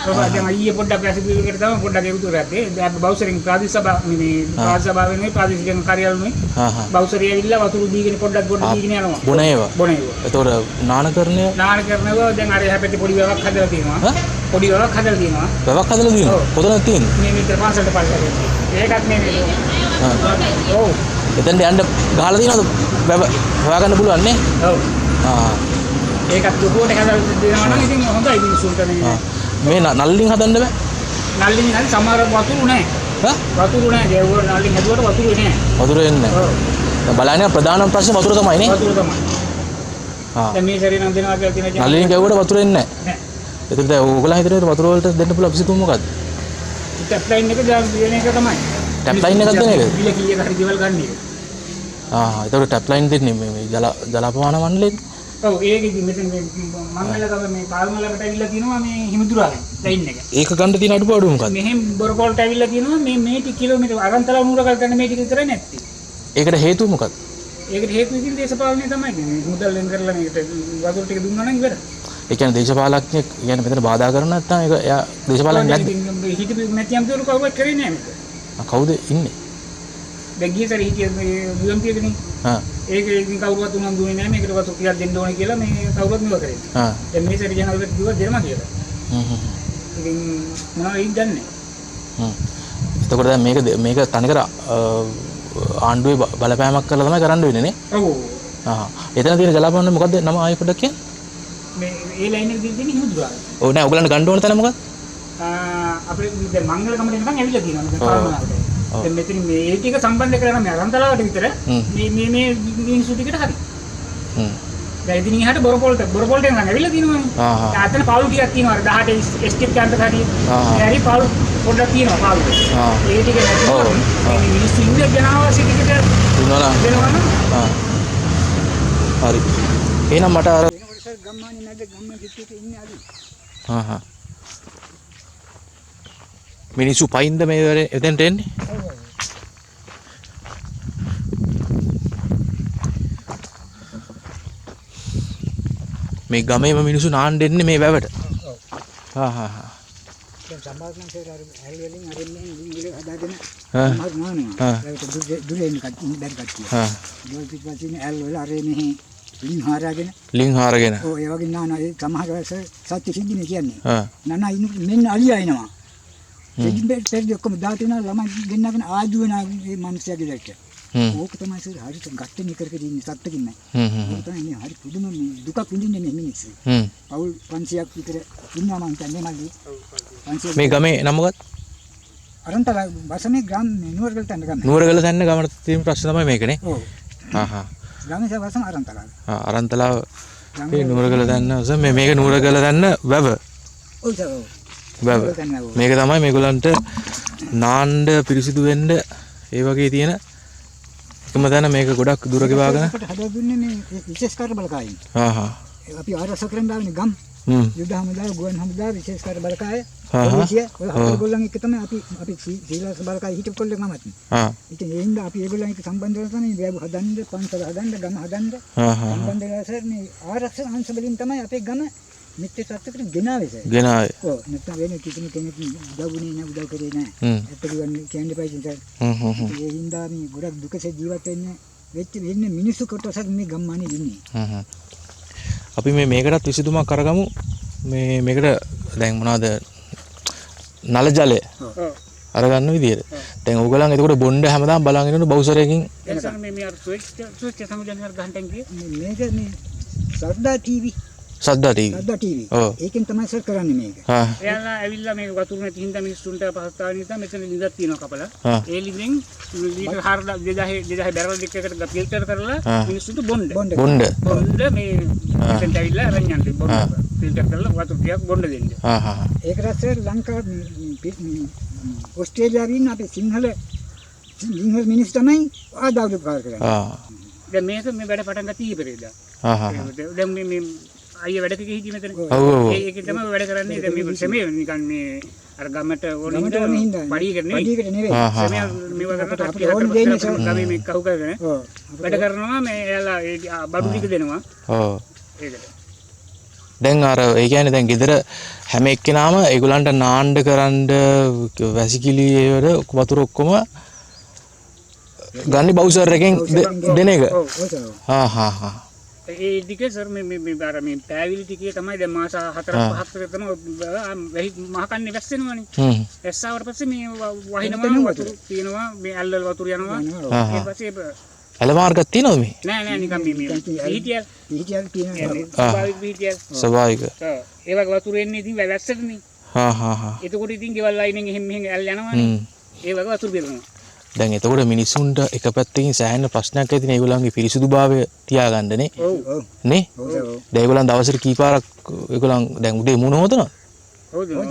දැන් අයියේ පොඩ්ඩක් පැසිෆිකට තමයි පොඩ්ඩක් ඒකුතු කරද්දී දැන් බවුසරින් ප්‍රාදේශ සභාවෙන් ප්‍රාදේශික කාර්යාලයෙන් බවුසරිය ඇවිල්ලා වතුර දීගෙන පොඩ්ඩක් ගොඩ දීගෙන යනවා. බොන ඒවා. ඒතකොට නානකරණය දැන් අර එහා පැත්තේ පොඩි වැවක් හදලා තියෙනවා. පොඩි වැවක් හදලා තියෙනවා. වැවක් හදලා තියෙනවා. කොතනද තියෙන්නේ? මේ විතර පාසලට පල්ලෙහාට. ඒකත් මේ ඔව්. එතෙන්ට යන්න ගහලා තියෙනවද? වැව හොයාගන්න පුළුවන් නේ? ඔව්. ඒකත් දුකෝට හදලා දෙනවා නම් ඉතින් හොඳයි මිනිස්සුන්ට මේ නල්ලින් හදන්න බෑ. නල්ලින් හරි සමහර වතුරු නැහැ. වතුරු නැහැ. ඒ වල නල්ලින් හදුවට වතුරු නැහැ. වතුර එන්නේ නැහැ. ඔව්. බලන්න ප්‍රධානම ප්‍රශ්නේ වතුර තමයි නේ? වතුර තමයි. දැන් මේ සැරේ නම් දෙනවා කියලා තියෙන නල්ලින් ගැව්වට වතුර එන්නේ නැහැ. ඒකට දැන් ඕගොල්ලෝ හිතන්නේ වතුර වලට දෙන්න පුළුවන් විසිතුම මොකද්ද? ටැප් ලයින් එක දෙන එක තමයි. ටැප් ලයින් එකක් දෙන එක? බිල කීයක හරි ගෙවල් ගන්න එක. ඒතකොට ටැප් ලයින් දෙන්නේ මේ ජල අපමාන මණ්ඩලෙද? ඔව් ඒක ඉතින් මෙතන මේ මංගලකම මේ පාල්මලකට ඇවිල්ලා තියෙනවා මේ හිමිදුරාගෙන් ලයින් එක. ඒක ගන්න තියෙන අඩුපාඩුව මොකක්ද? මෙහෙම බොරකොල්ට ඇවිල්ලා තියෙනවා මේ කිලෝමීටර් අරන්තලා නුරකල් ගන්න මේ ටික විතරයි නැත්තේ. ඒකට හේතුව මොකක්ද? ඒකට හේතුව ඉතින් දේශපාලනය තමයි. මුදල් වෙන් කරලා මේකට වතුර ටික දුන්නා නම් ඉවරයි. ඒ කියන්නේ දේශපාලඥයෙක් කියන්නේ මෙතන බාධා කරන නැත්නම් ඒක එයා දේශපාලඥයෙක් නැද්ද? හිටපු නැතිනම් දොර කවුරුත් කරේ නැහැ මේක. කවුද ඉන්නේ? දැන් ගිය සැරේ හිටිය මේ UMP එකනේ. ඒක ඉතින් කවුරුවත් උනන්දුනේ නැහැ මේකට වතුර ටිකක් දෙන්න ඕනේ කියලා මේ කවුරුත් මෙව කරේ. දැන් මේ සැරේ ජනවලට කිව්වා දෙනවා කියලා. ඉතින් මොනවද ඉන්නේ? එතකොට දැන් මේක තනිකර ආණ්ඩුවේ බලපෑමක් කරලා තමයි කරන්න වෙන්නේ නේ? ඔව්. එතන තියෙන ජලාපවන්න මොකද්ද නම ආයෙ පොඩ්ඩක් කියන්න. මේ ඒ ලයින් එක දිගින් හිමුදුරා. ඔව් නෑ ඔයගලන්ට ගන්න ඕන තැන මොකක්ද? අපේ දැන් මංගල කමරේ නිකන් ඇවිල්ලා තියෙනවා දැන් පාරමනාවට. දැන් මෙතන මේ ටික සම්බන්ධ කරලා මේ අරන්තලාවට විතර මේ මිනිස්සු ටිකට හරි. දැන් ඉතින් ඉහට බොරපොල්ට නිකන් ඇවිල්ලා තියෙනවා. ආතන පාළු ටිකක් තියෙනවා අර 18 ස්ටිප් කැන්ට හරි. හරි පාළු පොඩ්ඩක් තියෙනවා පාළු. ඒ ටික නැතිනම් මේ මිනිස්සු ඉන්න ජනාවාසී ටිකට දෙනවා. හරි. එහෙනම් මට අර ගම්මානේ නැද ගම්ම පිටියේ ඉන්නේ අද. මිනිස්සු පයින්ද මේ එතෙන්ට එන්නේ? මේ ගමේම මිනිස්සු නාන්න දෙන්නේ මේ වැවට. දැන් සම්මාර්ගන සේර ඇල් වලින් අරින්නේ ඉංග්‍රීසි හදාගෙන සම්මාර්ගනවා. ඒකට දුරෙන් බැරි කට්ටිය. ජෝල් පිටපතින් ඇල් වල අරේ මෙහි ලින් හාරගෙන. ඔව් ඒ වගේ නාන ඒ සමහර වෙලාවට සත්‍ය සිද්ධිනේ කියන්නේ. නනා මෙන්න අලියා එනවා. දෙකින් පෙරදි ඔක්කොම දාටිනා ළමයි ගෙන්නගෙන ආජු වෙන මේ මිනිස්සයාගේ දැක්ක. ඕක තමයි සර් හරියට ගත්තේ කර කර ඉන්නේ සත්‍යකින් නැහැ. ඒක තමයි මේ හරි පුදුම දුකක් විඳින්නේ මේ මිනිස්සු. පවුල් 500ක් විතර ඉන්නවා මං කියන්නේ මල්ලි. 500 මේ ගමේ නම මොකක්ද? අරන්තලා වසමේ ග්‍රාම නුවරගල තැන්න ගම. නුවරගල තැන්න ගමට තියෙන ප්‍රශ්න තමයි මේකනේ. ඔව්. ගමේ වසම අරන්තලා. අරන්තලා මේ නුවරගල තැන්න මේක නුවරගල තැන්න වැව. ඔව් සර්. වැව. මේක තමයි මේගොල්ලන්ට නාන්න පිරිසිදු වෙන්න ඒ වගේ තියෙන එකම තැන මේක ගොඩක් දුර ගෙවාගෙන හදලා දුන්නේ මේ විශේෂ කාර්ය බලකායෙන්. අපි ආරක්ෂකයන් දාන්නේ ගම්. යුද හමුදා ගුවන් හමුදා විශේෂ කාර්ය බලකාය. පොලිසිය ඔය හතරගොල්ලන් එක්ක තමයි අපි සීලාස බලකාය හිටපු කොල්ලෙක්මත්. ඉතින් ඒ හින්දා අපි ඒගොල්ලන් එක්ක සම්බන්ධ වෙලා තමයි වැව හදන්න, පන්සල හදන්න, ගම හදන්න. සම්බන්ධ වෙලා සර් මේ ආරක්ෂක අංශ වලින් තමයි අපේ ගම මිත්‍ය සත්‍යකට ගෙනාවේ සර්. ගෙනාවේ. ඔව් නැත්නම් වෙන කිසිම කෙනෙක් උදව්ුනේ නැහැ, උදව් කරේ නැහැ. ඇත්ත කියන්නේ පයින් සර්. ඒ හින්දා මේ ගොඩක් දුකසේ ජීවත් වෙන්නේ මිනිස්සු කොටසක් මේ ගම්මානේ ඉන්නේ. අපි මේකටත් විසඳුමක් කරගමු. මේකට දැන් මොනවද නල ජලය අරගන්න විදියට. දැන් ඕගොල්ලන් එතකොට බොණ්ඩ හැමදාම බලන් ඉන්නු බවුසරයකින්. එතන මේ අර ස්විච් සමුදෙන් හර ගහන්න ගියේ. මේක මේ සද්දා ටීවී. සද්දා ටීවී. ඒකෙන් තමයි සර් කරන්නේ මේක. එයාලා ඇවිල්ලා මේක වතුර නැති හින්දා මිනිස්සුන්ට පහසුතාව නිසා මෙතන ලිඳක් තියෙනවා කපලා. ඒ ලිඳෙන් ලීටර් 2000 බැරල් දෙකකට ෆිල්ටර් කරලා මිනිස්සුන්ට බොණ්ඩ මේ මෙතෙන්ට ඇවිල්ලා අරන් යන්නේ බොණ්ඩ. ෆිල්ටර් කරලා වතුර ටිකක් බොණ්ඩ දෙන්න. ඒකට සර් ලංකාවේ ඕස්ට්‍රේලියාවේ ඉන්න අපේ සිංහල මිනිස්සු තමයි ආදායම් කරන්නේ. දැන් මේක මේ වැඩ පටන් ගත්ත ඊපෙරේදා. දැන් මේ අයිය වැඩක ගිහින් මෙතන. ඒකෙන් තමයි වැඩ කරන්නේ. දැන් මේ සෙමේ නිකන් මේ අර ගමට ඕනින්ද පඩියකට නෙවෙයි. සෙමේ මේවා ගමට අපි ඕන දෙන්නේ ගමේ මේ කහුව කරගෙන වැඩ කරනවා. මේ එයාලා බඩු ටික දෙනවා. ඒකට. දැන් අර ඒ කියන්නේ දැන් ගෙදර හැම එක්කෙනාම ඒගොල්ලන්ට නාන්න කරන්න වැසිකිලි ඒවට වතුර ඔක්කොම ගන්නේ බවුසර් එකෙන් දෙන එක. ඔව් ඔව්. හා හා හා. ඒ ටිකේ සර් මේ අර මේ පෑවිලි ටිකේ තමයි දැන් මාස 4-5ක් තමයි වෙහි මහකන්නේ වැස්සෙනවනේ. වැස්සාවට පස්සේ මේ වහිනවා වතුර තියෙනවා මේ ඇල්වල වතුර යනවා. ඊට පස්සේ ඇල මාර්ගයක් තියෙනවද මේ? නෑ නිකන් මේ පිහිටියල් තියෙනවා. ස්වභාවික. ඒ වගේ වතුර එන්නේ ඉතින් වැස්සටනේ. හා හා හා. එතකොට ඉතින් ගෙවල් ලයිනෙන් එහෙම මෙහෙම ඇල් යනවනේ. ඒ වගේ වතුර බෙදනවා. දැන් එතකොට මිනිස්සුන්ට එක පැත්තකින් සෑහෙන ප්‍රශ්නයක් ඇතිනේ ඒගොල්ලන්ගේ පිරිසිදුභාවය තියාගන්නනේ. ඔව් ඔව්. නේ? දැන් ඒගොල්ලන් දවසට කීපාරක් ඒගොල්ලන් දැන් උදේ මුණ හොදනවද? හොදනවා.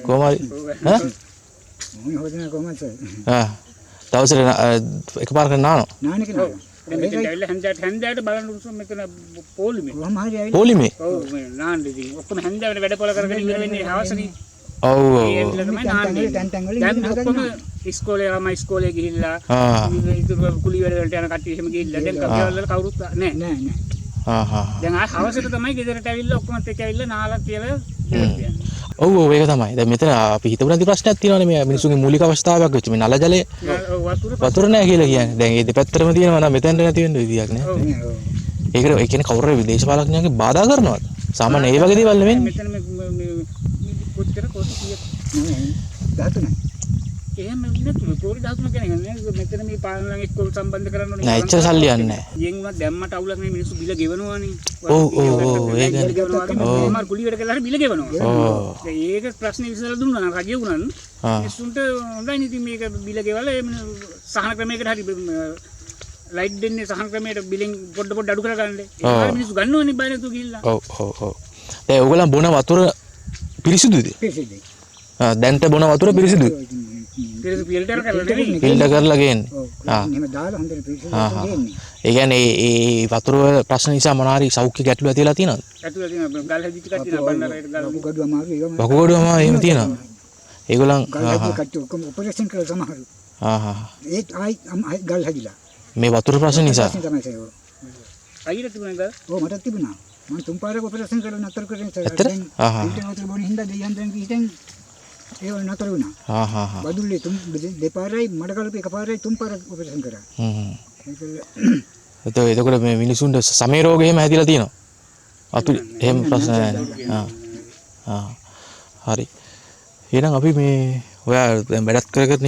කොහොම හරි. ඈ? මුණ හොදන කොහමද? දවසට එකපාරකට නානවා. නාන කියලා. දැන් මෙතන ඇවිල්ලා හැන්දෑවට බලන්න උසම මෙතන පොලිමේ. කොහම හරි ඇවිල්ලා. පොලිමේ? ඔව් මේ නාන්න ඉතින් ඔක්කොම හැන්දෑවට වැඩ පොළ කරගෙන ඉවර වෙන්නේ හවසනේ. ඔව් ඔව්. ඒ ඇවිල්ලා තමයි නාන්නේ. දැන් ඔක්කොම ඉස්කෝලේ ළමයි ඉස්කෝලේ ගිහිල්ලා ඉතුරු කුලි වැඩ වලට යන කට්ටිය එහෙම ගිහිල්ලා දැන් ගෙවල් වල කවුරුත් නැහැ. නෑ. හා හා. දැන් ආ හවසට තමයි ගෙදරට ඇවිල්ලා ඔක්කොමත් එක්ක ඇවිල්ලා නාලා කියලා කියන්නේ. ඔව් ඔව් ඒක තමයි. දැන් මෙතන අපි හිතමු නැති ප්‍රශ්නයක් තියෙනවානේ මේ මිනිස්සුන්ගේ මූලික අවශ්‍යතාවයක් වෙච්ච මේ නල ජලය වතුර නැහැ කියලා කියන්නේ. දැන් මේ දෙපැත්තටම තියෙනවා නම් මෙතෙන්ට නැති වෙන්න විදියක් නෑ. ඒකට ඒ කියන්නේ කවුරු හරි විදේශපාලඥයන්ගේ බාධා කරනවද? සාමාන්‍ය ඒ වගේ දේවල් නෙවෙයි. මෙතන මේ කොච්චර කොටු කීයක් නෑ 13. එහෙම නෙතුනේ පොරි 13 කෙනෙක් මෙතන මේ පාලන ඉස්කෝල සම්බන්ධ කරන්න ඕනේ. නෑ එච්චර සල්ලි යන්නේ නෑ. යෙන් උනත් දැම්මට අවුලක් නේ මිනිස්සු බිල ගෙවනවානේ. ඔව් ඔව් ඔව් ඒක නේ. මාර් කුලි වැඩ කළාට බිල ගෙවනවා. ඔව්. ඒක ප්‍රශ්නේ විසඳලා දුන්නා නම් රජය උනන් මිනිස්සුන්ට හොඳයි නේ ඉතින් මේක බිල ගෙවලා සහන ක්‍රමයකට හරි ලයිට් දෙන්නේ සහන ක්‍රමයට බිලෙන් පොඩ අඩු කරගන්න. ඒක මිනිස්සු ගන්නවනේ බය නැතුව ගිහිල්ලා. ඔව් ඔව් ඔව්. දැන් ඕගොල්ලන් බොන වතුර පිරිසිදුද? පිරිසිදුයි. දැන්ට බොන වතුර පිරිසිදුයි. ෆිල්ටර් කරලා නෙවෙයි. ෆිල්ටර් කරලා ගේන්නේ. එහෙම දාලා හොඳට පිරිසිදු ගේන්නේ. ඒ කියන්නේ ඒ වතුර වල ප්‍රශ්න නිසා මොනාරි සෞඛ්‍ය ගැටලු ඇතිලා තියෙනවද? ඇතුළේ තියෙන ගල් හැදිච්ච කට්ටිය බණ්ඩාරයට ගල් වකුගඩුව අමාරු ඒවම. වකුගඩුව අමාරු එහෙම තියෙනවා. ඒගොල්ලන් ගල් හැදිච්ච කට්ටිය ඔක්කොම ඔපරේෂන් කරලා සමහරු. ඒත් ආයි ගල් හැදිලා. මේ වතුර ප්‍රශ්න නිසා. අයියට තිබුණා ගල්? ඔව් මටත් තිබුණා. මම තුන් පාරක් ඔපරේෂන් කරලා නතර කරගෙන දැන් වතුර බොන හින්දා දෙයයන් දැන් කිහිටෙන් ඒ වල නතර වුණා. බදුල්ලේ දෙපාරයි මඩකලපේ එකපාරයි තුන් පාරක් ඔපරේෂන් කරා. එතකොට මේ මිනිසුන්ට සමේ රෝග එහෙම හැදිලා තියෙනවා. අතුලේ එහෙම ප්‍රශ්න නැහැ. හරි. එහෙනම් අපි මේ ඔයා දැන් වැඩක් කරගෙන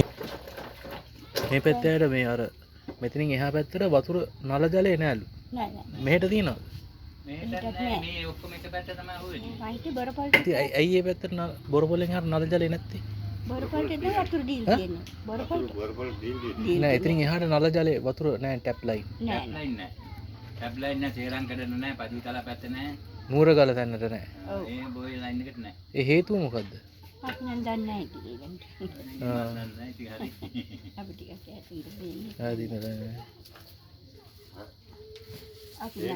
මේ පැත්තට මේ අර මෙතනින් එහා පැත්තට වතුර නල ජලය නෑලු. නෑ. මෙහෙට තියෙනවද? මේ ඔක්කොම එක පැත්ත තමයි හොයන්නේ. වයිටි බොරපොල්ට. ඉතින් ඇයි මේ පැත්තට බොරපොලෙන් හර නල ජලය නැත්තේ? බොරපොල්ට ඉතින් වතුර ඩීල් තියෙන්නේ. බොරපොල්ට ඩීල්. නෑ ඉතින් එහාට නල ජලය වතුර නෑ ටැප් ලයින්. ටැප් ලයින් නෑ. ටැප් ලයින් නෑ සේරං කඩන නෑ පදිතල පැත්ත නෑ. නූරගල තැන්නට නෑ. ඔව්. ඒ බෝයි ලයින් එකට නෑ. ඒ හේතුව මොකද්ද? අපි නම් දන්නේ නැහැ ඉතින්. නෑ ඉතින් හරි. අපි ටිකක් ඇතුළට දෙන්නේ. හරි නේද?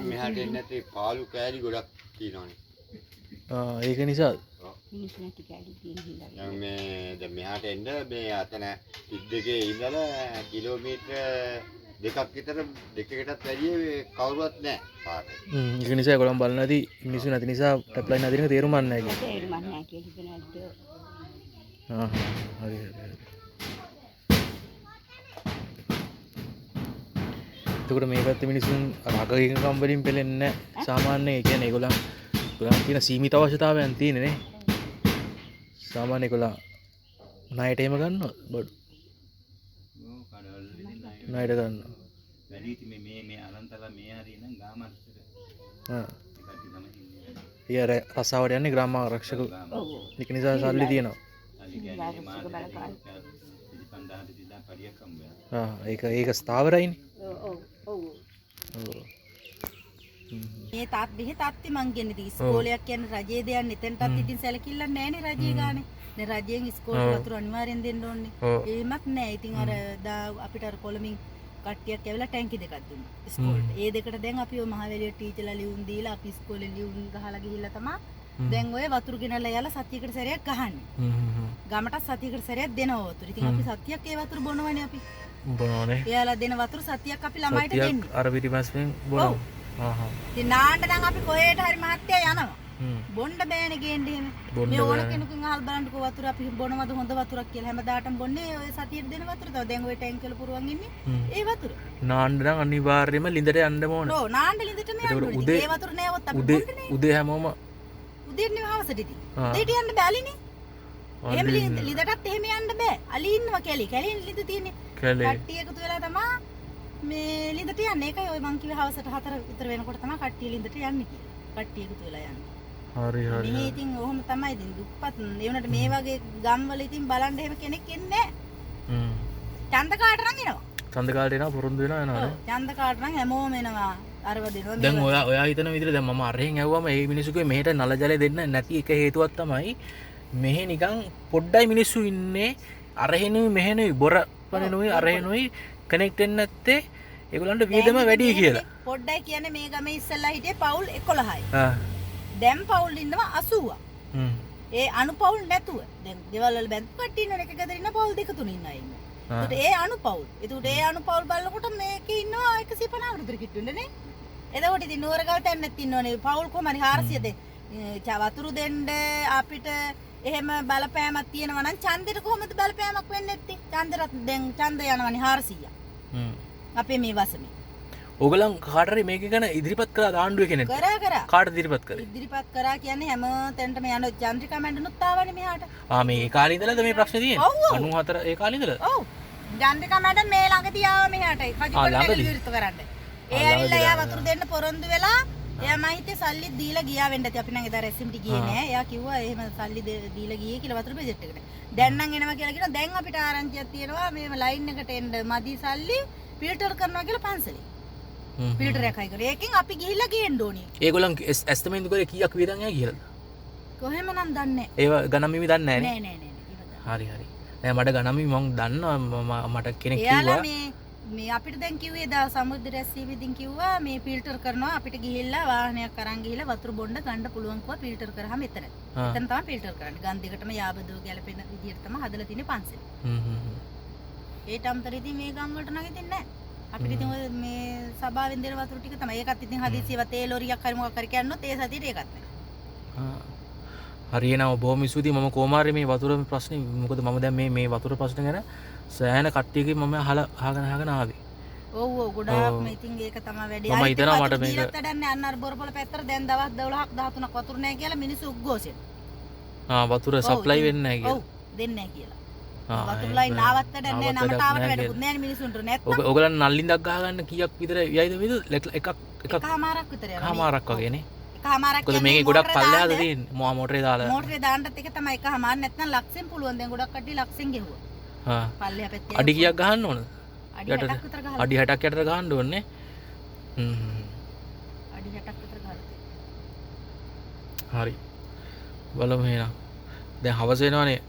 මෙහාට එන්නේ නැති පාළු කෑලි ගොඩක් තියෙනවානේ. ඒක නිසා මිනිස්සු නැති කෑලි තියෙන හින්දා. දැන් මේ දැන් මෙහාට එන්න මේ අතන 32 ඉඳලා කිලෝමීටර දෙකක් විතර දෙකකටත් වැඩිය කවුරුවත් නැහැ පාට. ඒක නිසා ඒගොල්ලන් බලන ඇති මිනිස්සු නැති නිසා ටැප් ලයින් අදින එක තේරුම් ගන්න නැහැ කියන්නේ. තේරුම් ගන්න නැහැ කියලා හිතන ඇත්ත. හරි හරි. එතකොට මේ පැත්තේ මිනිසුන් රාගහිකකම් වලින් පෙළෙන්නේ නැහැ. සාමාන්‍යයෙන් ඒ කියන්නේ ඒගොල්ලන් තියෙන සීමිත අවශ්‍යතාවයන් තියෙන්නේ නේ. සාමාන්‍ය ඒගොල්ලන් ණයට එහෙම ගන්නවද බඩු? ඔව් කඩවල ණයට ගන්නවා. වැඩි ඉතින් මේ අරන්තලා මේ හරිය නම් ගාමස්තර. ඒකට තමයි ඉන්නේ. ඊයර රසාවට යන්නේ ග්‍රාම ආරක්ෂක. ඔව්. ඒක නිසා සල්ලි තියෙනවා. ඒක ස්ථාවරයිනේ. ඔව් ඔව් මේ තාත් බෙහෙත් අත්ති මං කියන්නේ ඉතින් ඉස්කෝලයක් කියන්නේ රජයේ දෙයක් නෙතෙන්ටත් ඉතින් සැලකිල්ලක් නැහැනේ රජයේ ගානේ. දැන් රජයෙන් ඉස්කෝලේ වතුර අනිවාර්යෙන් දෙන්න ඕනේ. එහෙමත් නැහැ. ඉතින් අර අපිට අර කොළමින් කට්ටියක් ඇවිල්ලා ටැංකි දෙකක් දුන්නා ඉස්කෝලේට. ඒ දෙකට දැන් අපි ඔය මහවැලිය ටීචර්ලා ලියුම් දීලා අපි ඉස්කෝලේ ලියුම් ගහලා ගිහිල්ලා තමයි දැන් ඔය වතුර ගෙනල්ලා යලා සතියකට සැරයක් ගහන්නේ. ගමට සතියකට සැරයක් දෙනවා වතුර. ඉතින් අපි සතියක් ඒ වතුර බොනවනේ අපි. බොනවනේ. එයාලා දෙන වතුර සතියක් අපි ළමයිට දෙන්නේ. අර පිටිපස්සෙන් බොනවා. ඉතින් නාන්න නම් අපි කොහෙට හරි මහත්තයා යනවා. බොන්න බෑනේ ගේන්න එහෙම. මේ ඕන කෙනෙකුගෙන් අහලා බලන්නකෝ වතුර අපි බොනවද හොඳ වතුරක් කියලා. හැමදාටම බොන්නේ ඔය සතියට දෙන වතුර. තව දැන් ඔය ටැංක් වල පුරවන් ඉන්නේ. ඒ වතුර. නාන්න නම් අනිවාර්යයෙන්ම ලිඳට යන්න ඕන. ඔව් නාන්න ලිඳටම යන්න ඕනේ. ඒ වතුර නෑවොත් අපි බොන්නේ නෑ. උදේ හැමෝම උදේට නේ හවසට ඉතින්. උදේට යන්න බෑ අලිනේ. එහෙම ලිඳටත් එහෙම යන්න බෑ. අලි ඉන්නවා කැලේ. කැලේ ලිඳ තියෙන්නේ. කට්ටිය එකතු වෙලා තමයි මේ ලිඳට යන්නේ. ඒකයි ඔය මං කිව්වේ හවසට 4 විතර වෙනකොට තමයි කට්ටිය ලිඳට යන්නේ කියලා. කට්ටිය එකතු වෙලා යන්නේ. හරි හරි. මේ ඉතින් ඔහොම තමයි ඉතින් දුප්පත් ඒ වුණාට මේ වගේ ගම්වල ඉතින් බලන්න එහෙම කෙනෙක් එන්නේ නැහැ. ඡන්ද කාට නම් එනවා. ඡන්ද කාට එනවා පුරුදු වෙනවා යනවා. ඡන්ද කාට නම් හැමෝම එනවා. අරව දෙනවා. දැන් ඔයා හිතන විදිහට දැන් මම අරහෙන් ඇව්වම මේ මිනිස්සුගේ මෙහෙට නල ජලය දෙන්න නැති එක හේතුවක් තමයි මෙහෙ නිකන් පොඩ්ඩයි මිනිස්සු ඉන්නේ අරහෙනුයි මෙහෙනුයි බොර පනිනුයි අරහෙනුයි කනෙක්ට් වෙන්නේ නැත්තේ ඒගොල්ලන්ට වියදම වැඩි කියලා. පොඩ්ඩයි කියන්නේ මේ ගමේ ඉස්සෙල්ලා හිටියේ පවුල් 11යි. දැන් පවුල් ඉන්නවා 80ක්. ඒ අනුපවුල් නැතුව. දැන් ගෙවල් වල බැඳපු කට්ටිය ඉන්නවනේ එක ගෙදර ඉන්න පවුල් දෙක තුන ඉන්නවා ඉන්නේ. ඒකට ඒ අනුපවුල්. ඒකට ඒ අනුපවුල් බලනකොට මේකේ ඉන්නවා 150 විතර කිට්ටුන්නේ නේ. එතකොට ඉතින් නුවරගල් තැන්නෙත් ඉන්නවනේ පවුල් කොහමද 400 දෙන්න. වතුරු දෙන්න අපිට එහෙම බලපෑමක් තියෙනවා නම් ඡන්දෙට කොහොමද බලපෑමක් වෙන්නේ නැත්තේ? ඡන්දෙට දැන් ඡන්ද යනවනේ 400ක්. අපේ මේ වසමේ. ඔයගලන් කාටරි මේක ගැන ඉදිරිපත් කරලා ආණ්ඩුවේ කෙනෙක් කරා කාට ඉදිරිපත් කරේ? ඉදිරිපත් කරා කියන්නේ හැම තැනටම යන චන්ද්‍රිකා මැන්ඩනුත් ආවනේ මෙහාට. මේ කාලේ ඉඳලාද මේ ප්‍රශ්නේ තියෙන්නේ? 94 ඒ කාලේ ඉඳලා? ඔව්. චන්ද්‍රිකා මැන්ඩන් මේ ළඟදී ආවා මෙහාට. කජුපට විරුද්ධ කරන්න. ඒ ඇවිල්ලා එයා වතුර දෙන්න පොරොන්දු වෙලා එයා මම හිතේ සල්ලි දීලා ගියා වෙන්න ඇති. අපි නම් එදා රෙසිම්ටි ගියේ නෑ. එයා කිව්වා එහෙම සල්ලි දීලා ගියේ කියලා වතුර බෙජට් එකට. දැන් නම් එනවා කියලා කියනවා. දැන් අපිට ආරංචියක් තියෙනවා මේ ලයින් එකට එන්න මදි සල්ලි ෆිල්ටර් කරනවා කියලා පන්සලේ. ෆිල්ටර් එකයි කරේ. ඒකෙන් අපි ගිහිල්ලා ගේන්න ඕනේ. ඒගොල්ලන් ඇස්තමෙන්දු කරේ කීයක් වියදම් යයි කියලා? කොහෙම නම් දන්නේ ඒව ගණන් මිමි දන්නේ නැහැ නෑ නෑ. හරි හරි. නෑ මට ගණන් මිමි මම දන්නවා මට කෙනෙක් එයාලා මේ අපිට දැන් කිව්වේ දා සමුද්‍ර රැස්වීමෙන් කිව්වා මේ ෆිල්ටර් කරනවා අපිට ගිහිල්ලා වාහනයක් අරන් ගිහිල්ලා වතුර බොන්න ගන්න පුළුවන් කිව්වා ෆිල්ටර් කරාම එතන. එතන තමයි ෆිල්ටර් කරන්නේ. ගම් දෙකටම යාබදෝ ගැලපෙන විදියට තමයි හදලා තියෙන්නේ පන්සලේ. ඒට අමතර ඉතින් මේ ගම් වලට නම් ඉතින් නෑ. අපිට ඉතින් ඔය මේ සභාවෙන් දෙන වතුර ටික තමයි. ඒකත් ඉතින් හදිසියව තේ ලොරියක් හරි මොකක් හරි කියන්නොත් ඒ සතියේ ඒකත් නෑ. හරියනවා බොහොම ස්තුතියි. මම කොමාරි මේ වතුර ප්‍රශ්නේ මොකද මම දැන් මේ වතුර ප්‍රශ්න ගැන සෑහෙන කට්ටියකින් මම අහගෙන ආවේ. ඔව් ගොඩාක් මේ ඉතින් ඒක තමයි වැඩි. මම හිතනවා මට මේක දීලත්තඩන්නේ අන්න අර බොරපොළ පැත්තට දැන් දවස් 12ක් 13ක් වතුර නැහැ කියලා මිනිස්සු උග්ගෝසෙන්. වතුර සප්ලයි වෙන්නේ නැහැ කියලා. ඔව් දෙන්නේ නැහැ කියලා. වතුර ලයින් ආවත්තට නැහැ නමට ආවට වැඩකුත් නැහැ මිනිස්සුන්ට නැත්නම්. ඔයගලන් නල්ලින්දක් ගහගන්න කීයක් විතර යයිද මේක එකමාරක් විතර යනවා. එකමාරක් වගේනේ. එකමාරක් කියන්නේ මේකේ ගොඩක් පල්ලෙහාද තියෙන්නේ මොටරේ දාලා. මොටරේ දාන්නත් එක තමයි එකමාර නැත්නම් ලක්ෂෙන් පුළුවන්. දැන් ගොඩක් කට්ටිය ලක්ෂෙන් ගෙහුවා. පල්ලෙහා පැත්තේ. අඩි කීයක් ගහන්න ඕනද? අඩි 60ක් විතර ගහලා. අඩි 60ක් යටට ගහන්න ඕනේ. අඩි 60ක් විතර ගහලා. හරි. බලමු එහෙනම්. දැන් හවස වෙනවනේ.